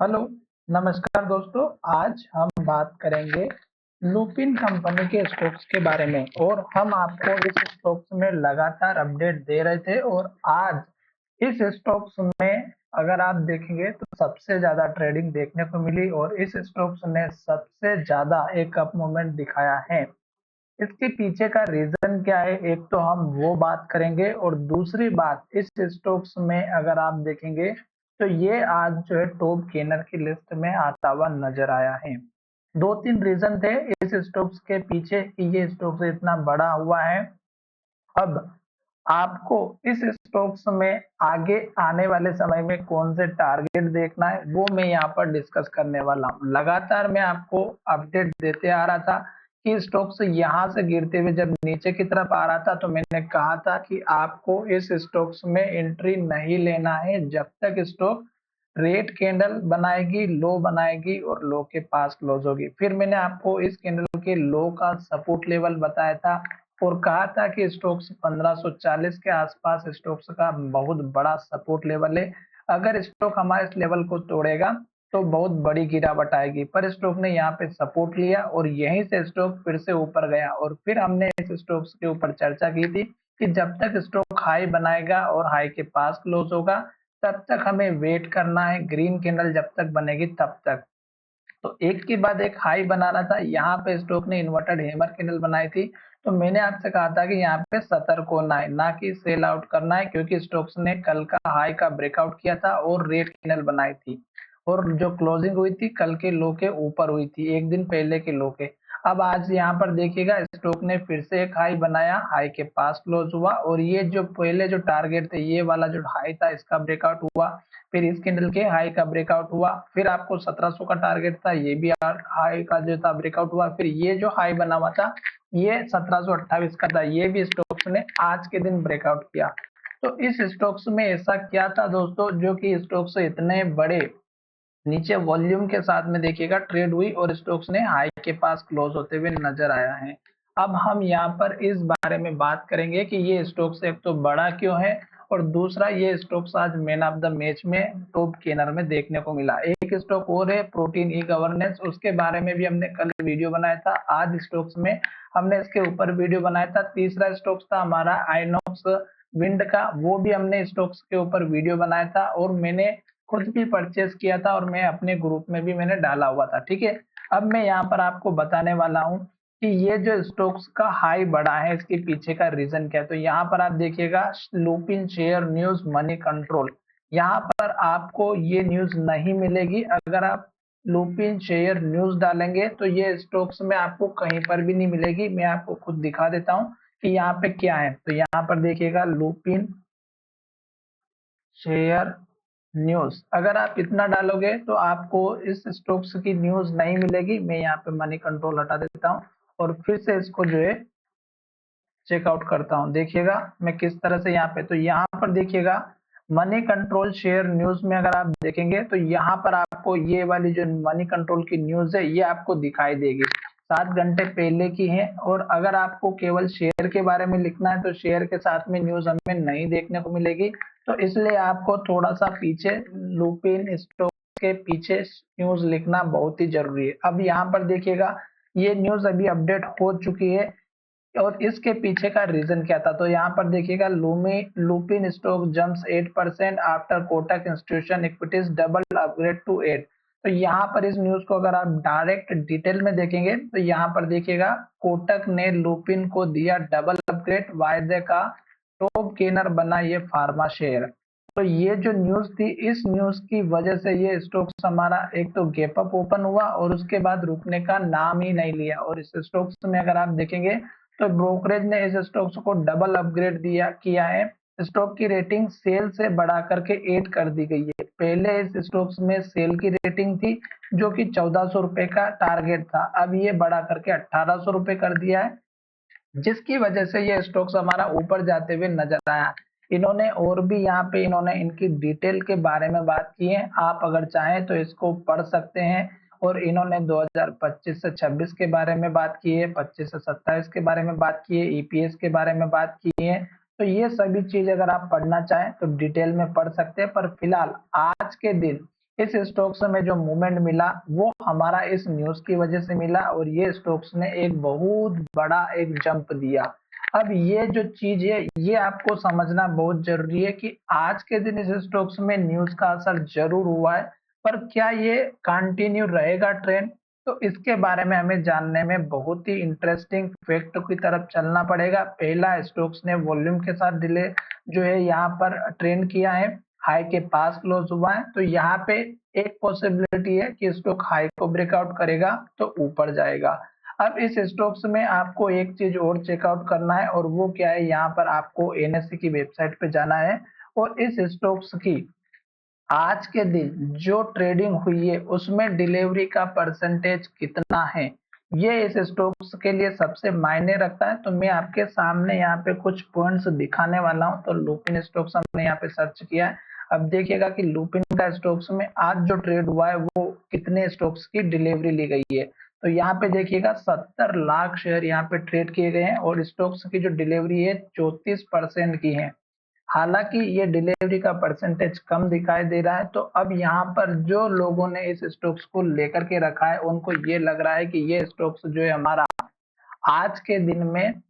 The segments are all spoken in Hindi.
हेलो, नमस्कार दोस्तों। आज हम बात करेंगे लुपिन कंपनी के स्टॉक्स के बारे में और हम आपको इस स्टॉक्स में लगातार अपडेट दे रहे थे और आज इस स्टॉक्स में अगर आप देखेंगे तो सबसे ज़्यादा ट्रेडिंग देखने को मिली और इस स्टॉक्स ने सबसे ज़्यादा एक अप मूवमेंट दिखाया है। इसके पीछे का रीज़न क्या है, एक तो हम वो बात करेंगे और दूसरी बात इस स्टॉक्स में अगर आप देखेंगे तो ये आज जो है टॉप गेनर की लिस्ट में आता हुआ नजर आया है। 2-3 रीज़न थे इस स्टॉक्स के पीछे कि ये स्टॉक्स इतना बड़ा हुआ है। अब आपको इस स्टॉक्स में आगे आने वाले समय में कौन से टारगेट देखना है वो मैं यहाँ पर डिस्कस करने वाला हूँ। लगातार मैं आपको अपडेट देते आ रहा था कि स्टॉक्स यहाँ से गिरते हुए जब नीचे की तरफ आ रहा था तो मैंने कहा था कि आपको इस स्टॉक्स में एंट्री नहीं लेना है जब तक स्टॉक रेड कैंडल बनाएगी, लो बनाएगी और लो के पास क्लोज होगी। फिर मैंने आपको इस कैंडल के लो का सपोर्ट लेवल बताया था और कहा था कि स्टॉक्स 1540 के आसपास स्टॉक्स का बहुत बड़ा सपोर्ट लेवल है। अगर स्टॉक हमारे इस लेवल को तोड़ेगा तो बहुत बड़ी गिरावट आएगी, पर स्टॉक ने यहाँ पे सपोर्ट लिया और यहीं से स्टॉक फिर से ऊपर गया और फिर हमने इस स्टॉक्स के ऊपर चर्चा की थी कि जब तक स्टॉक हाई बनाएगा और हाई के पास क्लोज होगा तब तक हमें वेट करना है, ग्रीन कैंडल जब तक बनेगी तब तक। तो एक के बाद एक हाई बना रहा था, यहाँ पे स्टॉक ने इन्वर्टेड हैमर कैंडल बनाई थी। तो मैंने आपसे कहा था कि यहाँ पे सतर्क होना है, ना कि सेल आउट करना है, क्योंकि स्टॉक्स ने कल का हाई का ब्रेकआउट किया था और रेड कैंडल बनाई थी और जो क्लोजिंग हुई थी कल के लो के ऊपर हुई थी, एक दिन पहले के लो के। अब आज यहाँ पर देखिएगा स्टॉक ने फिर से एक हाई बनाया, हाई के पास क्लोज हुआ और ये जो पहले जो टारगेट थे, ये वाला जो हाई था इसका ब्रेकआउट हुआ। फिर इस कैंडल के हाई का ब्रेकआउट हुआ, फिर आपको 1700 का टारगेट था, ये भी हाई का जो था ब्रेकआउट हुआ। फिर ये जो हाई बना हुआ था ये 1728 का था, ये भी स्टॉक्स ने आज के दिन ब्रेकआउट किया। तो इस स्टॉक्स में ऐसा क्या था दोस्तों जो कि स्टॉक्स इतने बड़े नीचे वॉल्यूम के साथ में देखिएगा ट्रेड हुई और स्टॉक्स ने हाई के पास क्लोज होते हुए नजर आया है। अब हम यहाँ पर इस बारे में बात करेंगे कि ये स्टॉक्स एक तो बड़ा क्यों है और दूसरा ये स्टॉक्स आज मैन ऑफ द मैच में टॉप गेनर में देखने को मिला। एक स्टॉक और है प्रोटीन ई गवर्नेंस, उसके बारे में भी हमने कल वीडियो बनाया था, आज स्टॉक्स में हमने इसके ऊपर वीडियो बनाया था। तीसरा स्टॉक्स था हमारा आइनॉक्स विंड का, वो भी हमने स्टॉक्स के ऊपर वीडियो बनाया था और मैंने खुद भी परचेज किया था और मैं अपने ग्रुप में भी मैंने डाला हुआ था। ठीक है, अब मैं यहाँ पर आपको बताने वाला हूँ कि ये जो स्टॉक्स का हाई बढ़ा है इसके पीछे का रीजन क्या है। तो यहाँ पर आप देखिएगा Lupin share news money control, यहाँ पर आपको ये न्यूज नहीं मिलेगी। अगर आप लुपिन शेयर न्यूज डालेंगे तो ये स्टॉक्स में आपको कहीं पर भी नहीं मिलेगी। मैं आपको खुद दिखा देता हूँ कि यहाँ पे क्या है। तो यहाँ पर देखिएगा लुपिन शेयर न्यूज, अगर आप इतना डालोगे तो आपको इस स्टॉक्स की न्यूज नहीं मिलेगी। मैं यहाँ पे मनी कंट्रोल हटा देता हूँ और फिर से इसको जो है चेकआउट करता हूँ। देखिएगा मैं किस तरह से यहाँ पे, तो यहाँ पर देखिएगा मनी कंट्रोल शेयर न्यूज में अगर आप देखेंगे तो यहाँ पर आपको ये वाली जो मनी कंट्रोल की न्यूज है ये आपको दिखाई देगी, 7 घंटे पहले की है। और अगर आपको केवल शेयर के बारे में लिखना है तो शेयर के साथ में न्यूज हमें नहीं देखने को मिलेगी। तो इसलिए आपको थोड़ा सा पीछे लुपिन स्टॉक के पीछे न्यूज लिखना बहुत ही जरूरी है। अब यहाँ पर देखिएगा ये न्यूज अभी अपडेट हो चुकी है और इसके पीछे का रीजन क्या था। तो यहाँ पर देखिएगा लूमी Lupin stock jumps 8% after Kotak institution equities double upgrade to 8। तो यहाँ पर इस न्यूज को अगर आप डायरेक्ट डिटेल में देखेंगे तो यहाँ पर देखिएगा कोटक ने लुपिन को दिया डबल अपग्रेड, वायदे का टॉप गेनर बना ये फार्मा शेयर। तो ये जो न्यूज थी इस न्यूज की वजह से ये स्टॉक्स हमारा एक तो गैप अप ओपन हुआ और उसके बाद रुकने का नाम ही नहीं लिया। और इस स्टॉक्स में अगर आप देखेंगे तो ब्रोकरेज ने इस स्टॉक्स को डबल अपग्रेड दिया किया है। स्टॉक की रेटिंग सेल से बढ़ा करके 8 कर दी गई है। पहले इस स्टॉक्स में सेल की रेटिंग थी जो कि 1400 रुपए का टारगेट था, अब ये बढ़ा करके 1800 रुपए कर दिया है, जिसकी वजह से ये स्टॉक्स हमारा ऊपर जाते हुए नजर आया। इन्होंने और भी यहाँ पे इन्होंने इनकी डिटेल के बारे में बात की है, आप अगर चाहें तो इसको पढ़ सकते हैं। और इन्होंने 2025 से 26 के बारे में बात की है, 25 से 27 के बारे में बात की है, ईपीएस के बारे में बात की है। तो ये सभी चीज अगर आप पढ़ना चाहें तो डिटेल में पढ़ सकते हैं, पर फिलहाल आज के दिन इस स्टॉक्स में जो मूवमेंट मिला वो हमारा इस न्यूज की वजह से मिला और ये स्टॉक्स ने एक बहुत बड़ा एक जंप दिया। अब ये जो चीज है ये आपको समझना बहुत जरूरी है कि आज के दिन इस स्टॉक्स में न्यूज का असर जरूर हुआ है, पर क्या ये कंटिन्यू रहेगा ट्रेंड? तो इसके बारे में हमें जानने में बहुत ही इंटरेस्टिंग फैक्ट की तरफ चलना पड़ेगा। पहला, स्टॉक्स ने वॉल्यूम के साथ डिले जो है यहाँ पर ट्रेंड किया है, हाई के पास क्लोज हुआ है, तो यहाँ पे एक पॉसिबिलिटी है कि स्टॉक हाई को ब्रेकआउट करेगा तो ऊपर जाएगा। अब इस स्टॉक्स में आपको एक चीज और चेकआउट करना है और वो क्या है, यहाँ पर आपको एनएससी की वेबसाइट पे जाना है और इस स्टॉक्स की आज के दिन जो ट्रेडिंग हुई है उसमें डिलीवरी का परसेंटेज कितना है, ये इस स्टॉक्स के लिए सबसे मायने रखता है। तो मैं आपके सामने यहाँ पे कुछ पॉइंट्स दिखाने वाला हूँ। तो लुपिन स्टॉक्स हमने यहाँ पे सर्च किया है। अब देखिएगा कि लुपिन का स्टॉक्स में आज जो ट्रेड हुआ है वो कितने स्टॉक्स की डिलीवरी ली गई है। तो यहाँ पे देखिएगा 70 लाख शेयर यहाँ पे ट्रेड किए गए हैं और स्टॉक्स की जो डिलीवरी है 34% की है। हालांकि ये डिलीवरी का परसेंटेज कम दिखाई दे रहा है। तो अब यहाँ पर जो लोगों ने इस स्टॉक्स को लेकर के रखा है उनको ये लग रहा है कि ये स्टॉक्स जो है हमारा आज के दिन में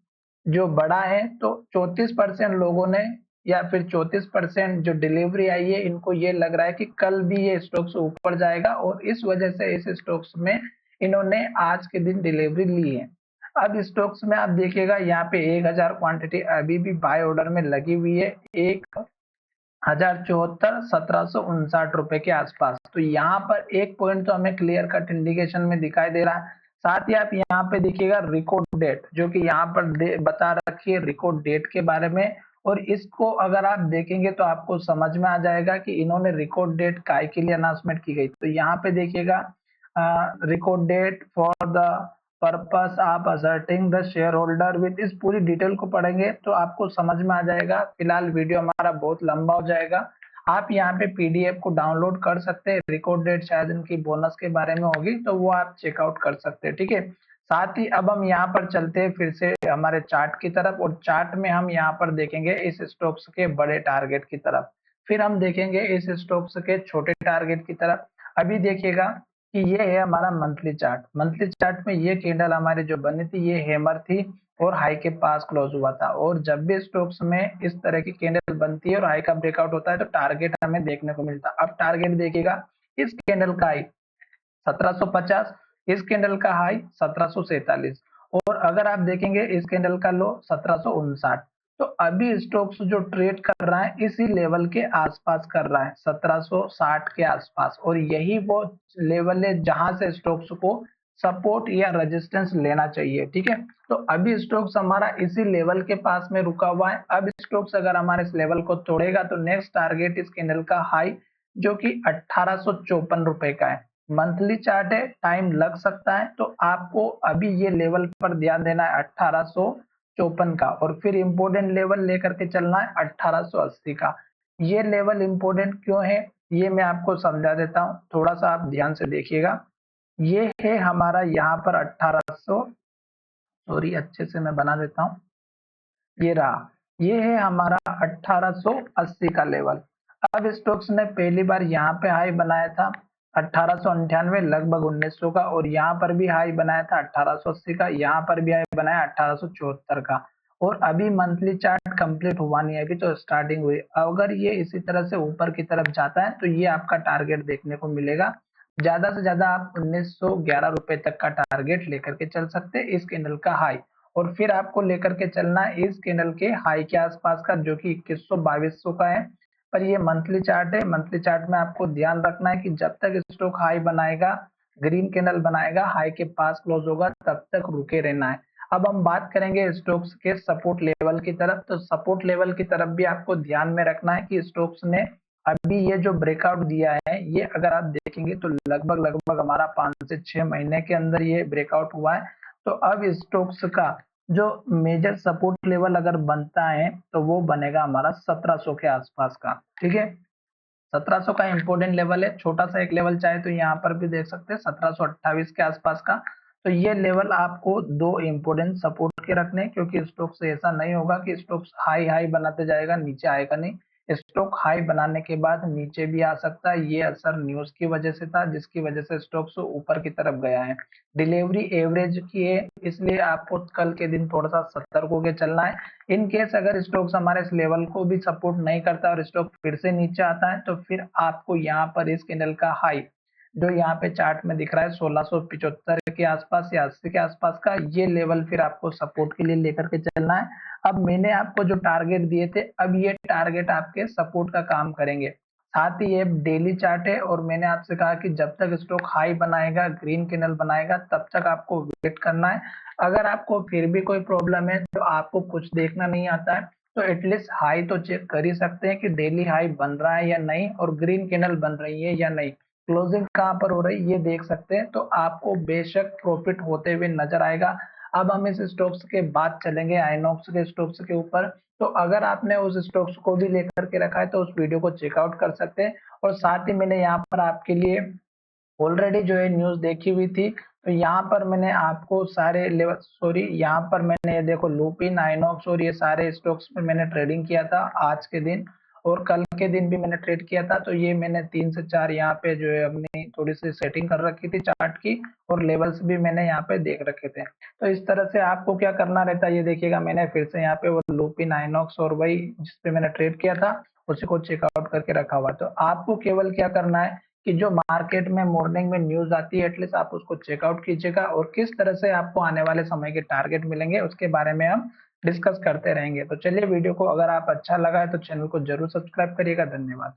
जो बड़ा है, तो 34% लोगों ने या फिर 34% जो डिलीवरी आई है इनको ये लग रहा है कि कल भी ये स्टॉक्स ऊपर जाएगा और इस वजह से इस स्टॉक्स में इन्होंने आज के दिन डिलीवरी ली है। अब स्टॉक्स में आप देखिएगा यहाँ पे 1000 क्वांटिटी अभी भी बाय ऑर्डर में लगी हुई है, 1074 1759 रुपए के आसपास। तो यहाँ पर एक पॉइंट तो हमें क्लियर कट इंडिकेशन में दिखाई दे रहा है। साथ ही आप यहाँ पे देखिएगा रिकॉर्ड डेट जो कि यहाँ पर बता रखी है रिकॉर्ड डेट के बारे में, और इसको अगर आप देखेंगे तो आपको समझ में आ जाएगा कि इन्होंने रिकॉर्ड डेट काय के लिए अनाउंसमेंट की गई। तो यहाँ पे देखिएगा record date for the purpose of ascertaining the shareholder with, इस पूरी डिटेल को पढ़ेंगे तो आपको समझ में आ जाएगा। फिलहाल वीडियो हमारा बहुत लंबा हो जाएगा, आप यहाँ पे पीडीएफ को डाउनलोड कर सकते हैं। रिकॉर्ड डेट शायद इनकी बोनस के बारे में होगी तो वो आप चेकआउट कर सकते हैं, ठीक है। साथ ही अब हम यहाँ पर चलते हैं फिर से हमारे चार्ट की तरफ और चार्ट में हम यहाँ पर देखेंगे इस स्टॉक्स के बड़े टारगेट की तरफ, फिर हम देखेंगे इस स्टॉक्स के छोटे टारगेट की तरफ। अभी देखिएगा कि ये है हमारा मंथली चार्ट। मंथली चार्ट में ये कैंडल हमारी जो बनी थी ये हैमर थी और हाई के पास क्लोज हुआ था, और जब भी स्टॉक्स में इस तरह की कैंडल बनती है और हाई का ब्रेकआउट होता है तो टारगेट हमें देखने को मिलता है। अब टारगेट देखिएगा, इस कैंडल का हाई 1750, इस कैंडल का हाई 1747 और अगर आप देखेंगे इस कैंडल का लो 1759। तो अभी स्टॉक्स जो ट्रेड कर रहा है इसी लेवल के आसपास कर रहा है, 1760 के आसपास, और यही वो लेवल है जहां से स्टॉक्स को सपोर्ट या रेजिस्टेंस लेना चाहिए, ठीक है। तो अभी स्टॉक्स हमारा इसी लेवल के पास में रुका हुआ है। अब स्टॉक्स अगर हमारे इस लेवल को तोड़ेगा तो नेक्स्ट टारगेट इस कैंडल का हाई जो कि 1854 रुपए का है। मंथली चार्ट है, टाइम लग सकता है, तो आपको अभी ये लेवल पर ध्यान देना है 1854 का, और फिर इंपोर्टेंट लेवल लेकर के चलना है 1880 का। ये लेवल इंपोर्टेंट क्यों है ये मैं आपको समझा देता हूँ, थोड़ा सा आप ध्यान से देखिएगा। ये है हमारा यहाँ पर 1800, सॉरी अच्छे से मैं बना देता हूँ, ये रहा, ये है हमारा 1880 का लेवल। अब स्टॉक्स ने पहली बार यहाँ पे हाई बनाया था 1898 लगभग 1900 का, और यहाँ पर भी हाई बनाया था 1880 का, यहाँ पर भी हाई बनाया 1874 का। और अभी मंथली चार्ट कंप्लीट हुआ नहीं है, अभी तो स्टार्टिंग हुई। अगर ये इसी तरह से ऊपर की तरफ जाता है तो ये आपका टारगेट देखने को मिलेगा। ज्यादा से ज्यादा आप 1911 रुपए तक का टारगेट लेकर के चल सकते हैं इस कैंडल का हाई, और फिर आपको लेकर के चलना है इस कैंडल के हाई के आसपास का जो कि 2100 2200 का है। पर ये मंथली चार्ट है, मंथली चार्ट में आपको ध्यान रखना है कि जब तक स्टॉक हाई बनाएगा, ग्रीन कैंडल बनाएगा, हाई के पास क्लोज होगा, तब तक रुके रहना है। अब हम बात करेंगे स्टॉक्स के सपोर्ट लेवल की तरफ। तो सपोर्ट लेवल की तरफ भी आपको ध्यान में रखना है कि स्टॉक्स ने अभी ये जो ब्रेकआउट दिया है ये अगर आप देखेंगे तो लगभग लगभग हमारा 5 से 6 महीने के अंदर ये ब्रेकआउट हुआ है। तो अब स्टॉक्स का जो मेजर सपोर्ट लेवल अगर बनता है तो वो बनेगा हमारा 1700 के आसपास का, ठीक है। 1700 का इंपोर्टेंट लेवल है, छोटा सा एक लेवल चाहे तो यहाँ पर भी देख सकते हैं 1728 के आसपास का। तो ये लेवल आपको दो इंपोर्टेंट सपोर्ट के रखने, क्योंकि स्टॉक्स से ऐसा नहीं होगा कि स्टॉक्स हाई हाई बनाते जाएगा नीचे आएगा नहीं। स्टॉक हाई बनाने के बाद नीचे भी आ सकता है। ये असर न्यूज की वजह से था, जिसकी वजह से स्टॉक्स ऊपर की तरफ गया है। डिलीवरी एवरेज की है, इसलिए आपको कल के दिन थोड़ा सा सतर्क होकर चलना है। इन केस अगर स्टॉक्स हमारे इस लेवल को भी सपोर्ट नहीं करता और स्टॉक फिर से नीचे आता है, तो फिर आपको यहाँ पर इस कैंडल का हाई जो यहाँ पे चार्ट में दिख रहा है 1675 के आसपास या 80 के आसपास का, ये लेवल फिर आपको सपोर्ट के लिए लेकर के चलना है। अब मैंने आपको जो टारगेट दिए थे, अब ये टारगेट आपके सपोर्ट का काम करेंगे। साथ ही ये डेली चार्ट है और मैंने आपसे कहा कि जब तक स्टॉक हाई बनाएगा, ग्रीन कैंडल बनाएगा, तब तक आपको वेट करना है। अगर आपको फिर भी कोई प्रॉब्लम है, तो आपको कुछ देखना नहीं आता है, तो एटलीस्ट हाई तो चेक कर ही सकते हैं कि डेली हाई बन रहा है या नहीं और ग्रीन कैंडल बन रही है या नहीं, क्लोजिंग कहाँ पर हो रही है ये देख सकते हैं, तो आपको बेशक प्रॉफिट होते हुए नजर आएगा। अब हम इस स्टॉक्स के बाद चलेंगे आइनॉक्स के स्टॉक्स के ऊपर। तो अगर आपने उस स्टॉक्स को भी लेकर के रखा है, तो उस वीडियो को चेकआउट कर सकते हैं। और साथ ही मैंने यहाँ पर आपके लिए ऑलरेडी जो है न्यूज देखी हुई थी, तो यहाँ पर मैंने आपको सारे लेवल, सॉरी, यहाँ पर मैंने ये देखो लुपिन, आइनॉक्स और ये सारे स्टॉक्स में मैंने ट्रेडिंग किया था आज के दिन, और कल के दिन भी मैंने ट्रेड किया था। तो ये मैंने 3 से 4 यहाँ पे जो है अपनी थोड़ी सी सेटिंग कर रखी थी चार्ट की, और लेवल्स भी मैंने यहाँ पे देख रखे थे। तो इस तरह से आपको क्या करना रहता है, ये देखिएगा मैंने फिर से यहाँ पे वो लुपिन, आइनॉक्स और वही जिसपे मैंने ट्रेड किया था उसी को चेकआउट करके रखा हुआ। तो आपको केवल क्या करना है कि जो मार्केट में मॉर्निंग में न्यूज आती है, एटलीस्ट आप उसको चेकआउट कीजिएगा, और किस तरह से आपको आने वाले समय के टारगेट मिलेंगे उसके बारे में हम डिस्कस करते रहेंगे। तो चलिए, वीडियो को अगर आप अच्छा लगा है तो चैनल को जरूर सब्सक्राइब करिएगा। धन्यवाद।